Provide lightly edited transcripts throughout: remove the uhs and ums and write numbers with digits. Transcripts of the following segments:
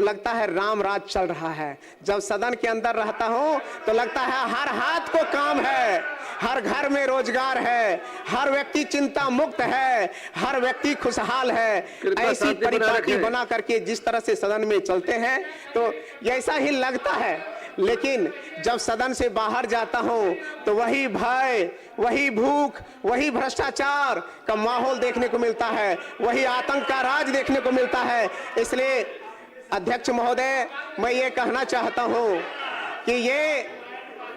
लगता है राम राज चल रहा है। जब सदन के अंदर रहता हूं तो लगता है हर हाथ को काम है, हर घर में रोजगार है, हर व्यक्ति चिंता मुक्त है, हर व्यक्ति खुशहाल है। ऐसी परिपाटी बना करके जिस तरह से सदन में चलते हैं तो ऐसा ही लगता है। लेकिन जब सदन से बाहर जाता हूं तो वही भय, वही भूख, वही भ्रष्टाचार का माहौल देखने को मिलता है, वही आतंक का राज देखने को मिलता है। इसलिए अध्यक्ष महोदय, मैं ये कहना चाहता हूं कि ये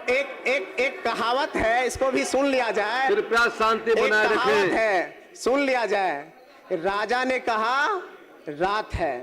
एक कहावत है, इसको भी सुन लिया जाए। कृपया शांति बनाए रखें। कहावत है, सुन लिया जाए। राजा ने कहा रात है,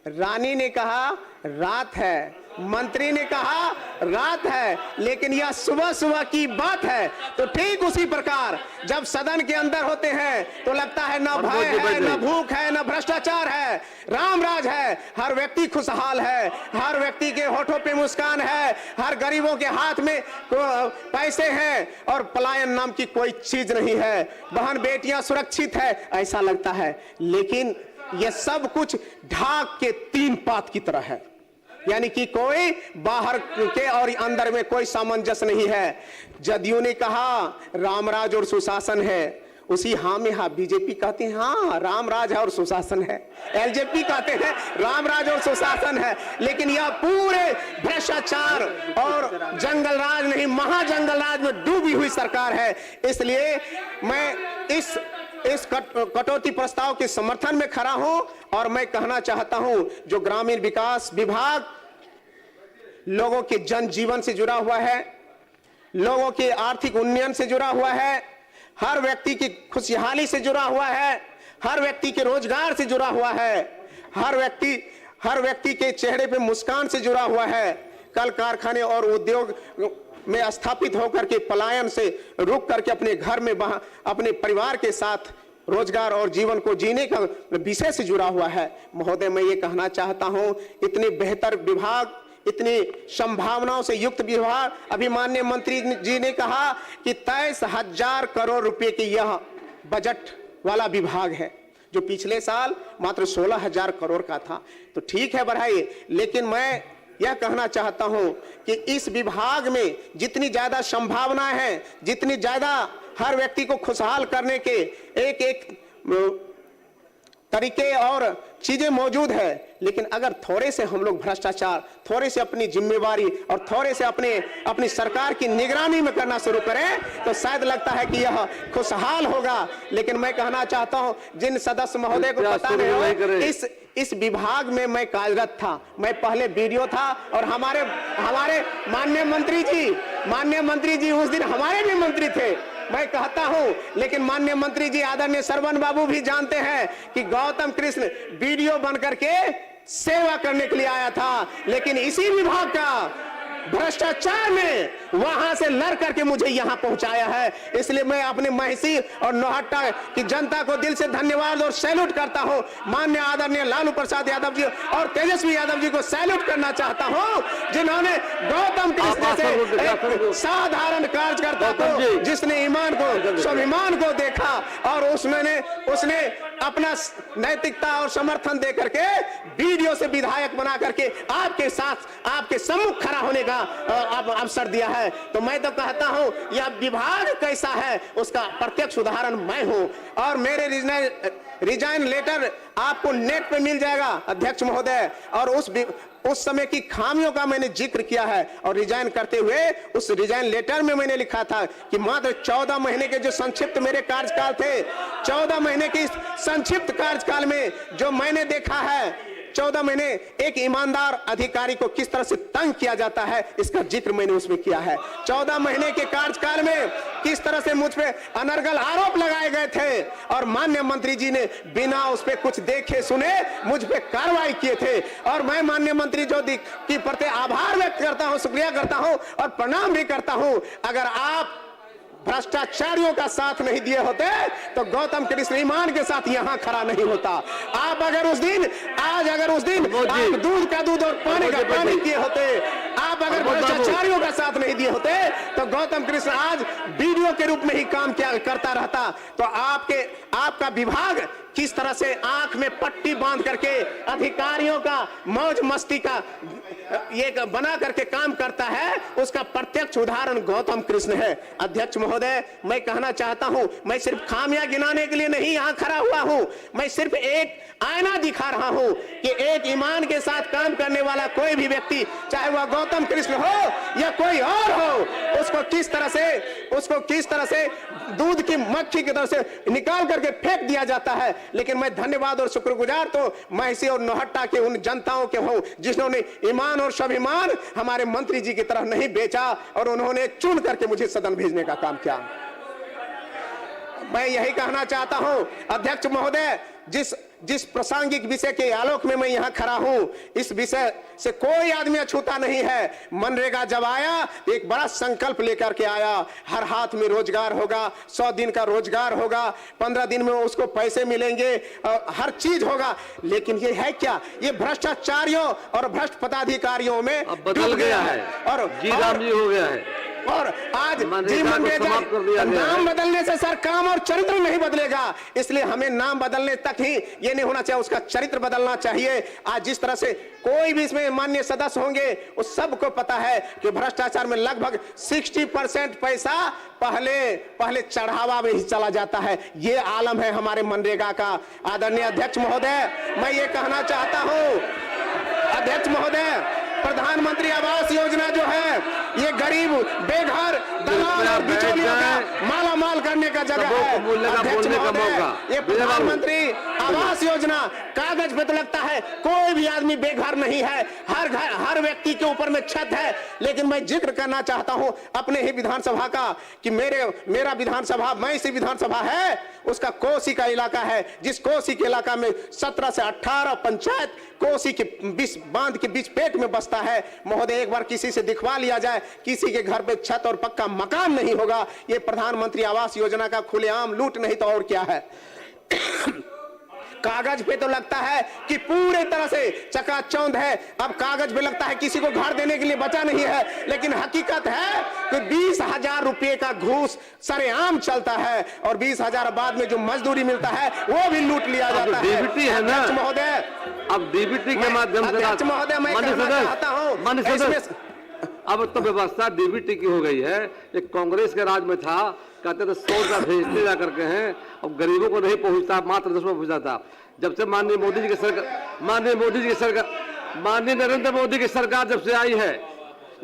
रानी ने कहा रात है, मंत्री ने कहा रात है, लेकिन यह सुबह सुबह की बात है। तो ठीक उसी प्रकार जब सदन के अंदर होते हैं तो लगता है न भय है, न भूख है, न भ्रष्टाचार है, राम राज है। हर व्यक्ति खुशहाल है, हर व्यक्ति के होठों पे मुस्कान है, हर गरीबों के हाथ में पैसे हैं और पलायन नाम की कोई चीज नहीं है। बहन बेटियां सुरक्षित है, ऐसा लगता है। लेकिन यह सब कुछ ढाक के तीन पात की तरह है, यानी कि कोई बाहर के और अंदर में कोई सामंजस्य नहीं है। जदयू ने कहा रामराज और सुशासन है, उसी हाँ में हाँ बीजेपी कहते हैं हाँ रामराज है और सुशासन है, एलजेपी कहते हैं रामराज और सुशासन है। लेकिन यह पूरे भ्रष्टाचार और जंगल राज नहीं, महाजंगल राज में डूबी हुई सरकार है। इसलिए मैं इस कटौती प्रस्ताव के समर्थन में खड़ा हूं और मैं कहना चाहता हूं जो ग्रामीण विकास विभाग लोगों के जनजीवन से जुड़ा हुआ है, लोगों के आर्थिक उन्नयन से जुड़ा हुआ है, हर व्यक्ति की खुशहाली से जुड़ा हुआ है, हर व्यक्ति के रोजगार से जुड़ा हुआ है, हर व्यक्ति के चेहरे पे मुस्कान से जुड़ा हुआ है। कल कारखाने और उद्योग में स्थापित होकर के पलायन से रुक करके अपने घर में अपने परिवार के साथ रोजगार और जीवन को जीने का विषय से जुड़ा हुआ है। महोदय, मैं ये कहना चाहता हूं, इतने बेहतर विभाग, इतनी संभावनाओं से युक्त विभाग, अभी माननीय मंत्री जी ने कहा कि 23,000 करोड़ रुपए की यह बजट वाला विभाग है, जो पिछले साल मात्र 16,000 करोड़ का था। तो ठीक है, बढ़ाइए। लेकिन मैं यह कहना चाहता हूं कि इस विभाग में जितनी ज्यादा संभावनाएं हैं, जितनी ज्यादा हर व्यक्ति को खुशहाल करने के एक एक तरीके और चीजें मौजूद है, लेकिन अगर थोड़े से हम लोग भ्रष्टाचार, थोड़े से अपनी जिम्मेवारी और थोड़े से अपनी सरकार की निगरानी में करना शुरू करें तो शायद लगता है कि यह खुशहाल होगा। लेकिन मैं कहना चाहता हूं, जिन सदस्य महोदय को पता नहीं हो, इस विभाग में मैं कार्यरत था, मैं पहले बीडीओ था और हमारे माननीय मंत्री जी उस दिन हमारे भी मंत्री थे, मैं कहता हूं। लेकिन माननीय मंत्री जी आदरणीय सरवन बाबू भी जानते हैं कि गौतम कृष्ण बीडीओ बनकर के सेवा करने के लिए आया था, लेकिन इसी विभाग का भ्रष्टाचार में वहां से लड़ करके मुझे यहां पहुंचाया है। इसलिए मैं अपने महिषी और नौहट्टा की जनता को दिल से धन्यवाद और सैल्यूट करता हूं। माननीय आदरणीय लालू प्रसाद यादव जी और तेजस्वी यादव जी को सैल्यूट करना चाहता हूं, जिन्होंने गौतम कृष्ण से एक साधारण कार्यकर्ता को, जिसने ईमान को, स्वाभिमान को देखा और उसने अपना नैतिकता और समर्थन दे करके बीडीओ से विधायक बना करके आपके साथ, आपके सम्मुख खड़ा होने का अवसर दिया है। तो मैं तो कहता हूं, यह विभाग कैसा है उसका प्रत्यक्ष उदाहरण मैं हूं। और मेरे रिजाइन लेटर आपको नेट पे मिल जाएगा अध्यक्ष महोदय, और उस समय की खामियों का मैंने जिक्र किया है। और रिजाइन करते हुए उस रिजाइन लेटर में मैंने लिखा था कि मात्र 14 महीने के जो संक्षिप्त मेरे कार्यकाल थे, 14 महीने के संक्षिप्त कार्यकाल में जो मैंने देखा है, 14 महीने एक ईमानदार अधिकारी को किस तरह से तंग किया जाता है, इसका जिक्र मैंने उसमें किया है। 14 महीने के कार्यकाल में किस तरह से मुझ पे अनर्गल आरोप लगाए गए थे और माननीय मंत्री जी ने बिना उस पे कुछ देखे सुने मुझ पे कार्रवाई किए थे। और मैं माननीय मंत्री जो की प्रति आभार व्यक्त करता हूं, शुक्रिया करता हूं और प्रणाम भी करता हूं। अगर आप भ्रष्टाचारियों का साथ नहीं दिए होते तो गौतम कृष्ण ईमान के साथ यहां खड़ा नहीं होता। अगर उस दिन आप दूध का दूध और पानी का पानी किए होते, आप आप अगर भ्रष्टाचारियों का साथ नहीं दिए होते तो गौतम कृष्ण आज वीडियो के रूप में ही काम क्या करता रहता। तो आपका विभाग किस तरह से आंख में पट्टी बांध करके अधिकारियों का मौज मस्ती का ये बना करके काम करता है, उसका प्रत्यक्ष उदाहरण गौतम कृष्ण है। अध्यक्ष महोदय, मैं कहना चाहता हूं, मैं सिर्फ खामियां गिनाने के लिए नहीं यहां खड़ा हुआ हूं, मैं सिर्फ एक आईना दिखा रहा हूं कि एक ईमान के साथ काम करने वाला कोई भी व्यक्ति, चाहे वह गौतम कृष्ण हो या कोई और हो, उसको किस तरह से दूध की मक्खी की तरह से निकाल करके फेंक दिया जाता है। लेकिन मैं धन्यवाद और शुक्रगुजार तो महसी और नौहट्टा के उन जनताओं के हूं जिन्होंने ईमान और स्वाभिमान हमारे मंत्री जी की तरह नहीं बेचा और उन्होंने चुन करके मुझे सदन भेजने का काम किया। मैं यही कहना चाहता हूं अध्यक्ष महोदय, जिस प्रासंगिक विषय के आलोक में मैं यहां खड़ा हूं, इस विषय से कोई आदमी अछूता नहीं है। मनरेगा जब आया एक बड़ा संकल्प लेकर के आया, हर हाथ में रोजगार होगा, 100 दिन का रोजगार होगा, 15 दिन में उसको पैसे मिलेंगे, हर चीज होगा। लेकिन ये है क्या? ये भ्रष्टाचारियों और भ्रष्ट पदाधिकारियों में बदल गया है और जी राम जी हो गया है। और आज जी मनरेगा नाम बदलने से सर काम और चरित्र नहीं बदलेगा, इसलिए हमें नाम बदलने तक ही ये नहीं होना चाहिए, उसका चरित्र बदलना चाहिए। आज जिस तरह से कोई भी इसमें माननीय सदस्य होंगे, उस सबको पता है कि भ्रष्टाचार में लगभग 60% पैसा पहले चढ़ावा में ही चला जाता है। ये आलम है हमारे मनरेगा का। आदरणीय अध्यक्ष महोदय, मैं ये कहना चाहता हूं अध्यक्ष महोदय, प्रधानमंत्री आवास योजना जो है ये गरीब बेघर दलाल और बिचौलियों का माला माल करने का जगह है। अध्यक्ष महोदय, ये प्रधानमंत्री आवास योजना कागज पे तो लगता है, कोई भी आदमी बेघर नहीं है, हर व्यक्ति के ऊपर में छत है। लेकिन मैं जिक्र करना चाहता हूं अपने ही विधानसभा का कि मेरा विधानसभा, मैं इसी विधानसभा है, उसका कोसी का इलाका है, जिस कोसी के इलाका में 17 से 18 पंचायत कोसी के बांध के बीच पेट में बसता है। महोदय, एक बार किसी से दिखवा लिया जाए, किसी के घर पे छत और पक्का मकान नहीं होगा। ये प्रधानमंत्री आवास योजना का खुलेआम लूट नहीं तो और क्या है। कागज पे तो लगता है कि पूरे तरह से चकाचौंध है, अब कागज पे लगता है किसी को घर देने के लिए बचा नहीं है, लेकिन हकीकत है कि 20,000 रुपए का घूस सरेआम चलता है और 20,000 बाद में जो मजदूरी मिलता है वो भी लूट लिया जाता है। डीबीटी है ना महोदय, अब डीबीटी के माध्यम से महोदय मैं कहना चाहता हूं, अब तो व्यवस्था डीबीटी की हो गई है। ये कांग्रेस के राज में था, कहते थे 100 रुपया भेजते जा करके हैं और गरीबों को नहीं पहुंचता, मात्र 10 रुपया पहुंचता था। जब से माननीय नरेंद्र मोदी की सरकार जब से आई है,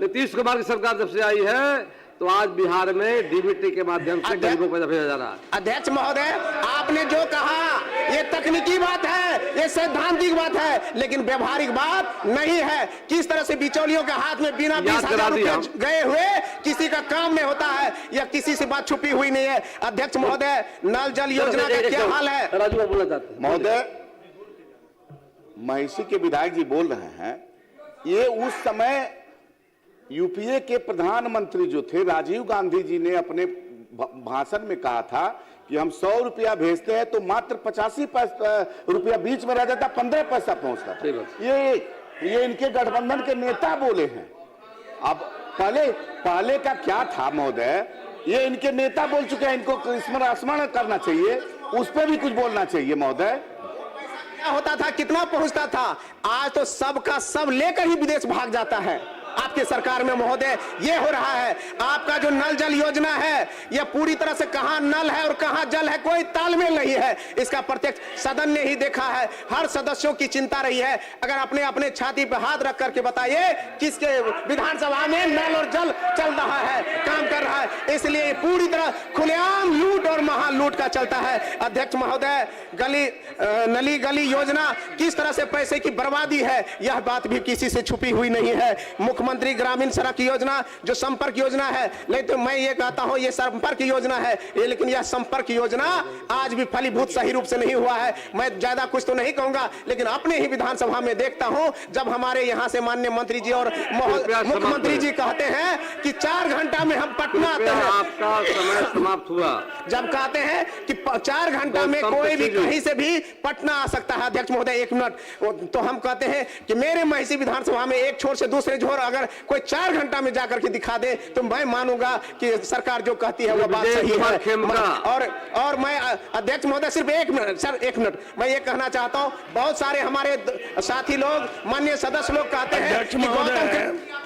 नीतीश कुमार की सरकार जब से आई है, तो आज बिहार में डीबीटी के माध्यम से गरीबों को भेजा जा रहा है। अध्यक्ष महोदय, आपने जो कहा ये तकनीकी बात है, ये सैद्धांतिक बात है, लेकिन व्यवहारिक बात नहीं है। किस तरह से बिचौलियों के हाथ में बिना 20,000 रुपए गए हुए किसी का काम नहीं होता है, या किसी से बात छुपी हुई नहीं है। अध्यक्ष महोदय, नल जल योजना का क्या हाल है? राजू बोलना चाहते हैं। महोदय, महिषी के विधायक जी बोल रहे हैं, ये उस समय यूपीए के प्रधानमंत्री जो थे राजीव गांधी जी ने अपने भाषण में कहा था कि हम 100 रुपया भेजते हैं तो मात्र 85 रुपया बीच में रह जाता, 15 पैसा पहुंचता था। ये इनके गठबंधन के नेता बोले हैं। अब पहले का क्या था महोदय, ये इनके नेता बोल चुके हैं, इनको स्मरण करना चाहिए, उस पर भी कुछ बोलना चाहिए महोदय। क्या होता था, कितना पहुंचता था? आज तो सबका सब लेकर ही विदेश भाग जाता है आपके सरकार में। महोदय, ये हो रहा है। आपका जो नल जल योजना है, यह पूरी तरह से कहां नल है और कहां जल है कोई तालमेल नहीं है। इसका प्रत्यक्ष सदन ने ही देखा है। हर सदस्यों की चिंता रही है, अगर अपने अपने छाती पर हाथ रख करके बताइए किसके विधानसभा में नल और जल चल रहा है, काम कर रहा है। इसलिए पूरी तरह खुलेआम लूट और महालूट का चलता है। अध्यक्ष महोदय, नली गली योजना किस तरह से पैसे की बर्बादी है, यह बात भी किसी से छुपी हुई नहीं है। मुख्यमंत्री ग्रामीण सड़क योजना जो संपर्क योजना है, नहीं तो मैं ये कहता हूं ये संपर्क योजना है, लेकिन यह संपर्क योजना आज भी फलीभूत सही रूप से नहीं हुआ है। मैं ज्यादा कुछ तो नहीं कहूंगा, लेकिन अपने ही विधानसभा में देखता हूं, जब हमारे यहां से माननीय मंत्री जी और मुख्यमंत्री जी कहते हैं कि 4 घंटा में हम पटना आते हैं, आपका समय समाप्त हुआ। जब कहते हैं कि 4 घंटा में कोई भी कहीं से भी पटना आ सकता है। अध्यक्ष महोदय 1 मिनट, तो हम कहते हैं कि मेरे महिषी विधानसभा में एक छोर से दूसरे छोर अगर कोई 4 घंटा में जाकर के दिखा दे तो मैं मानूंगा कि सरकार जो कहती है वो बात सही है। और मैं अध्यक्ष महोदय सिर्फ 1 मिनट सर, 1 मिनट, मैं ये कहना चाहता हूं, बहुत सारे हमारे साथी लोग, माननीय सदस्य लोग कहते हैं कि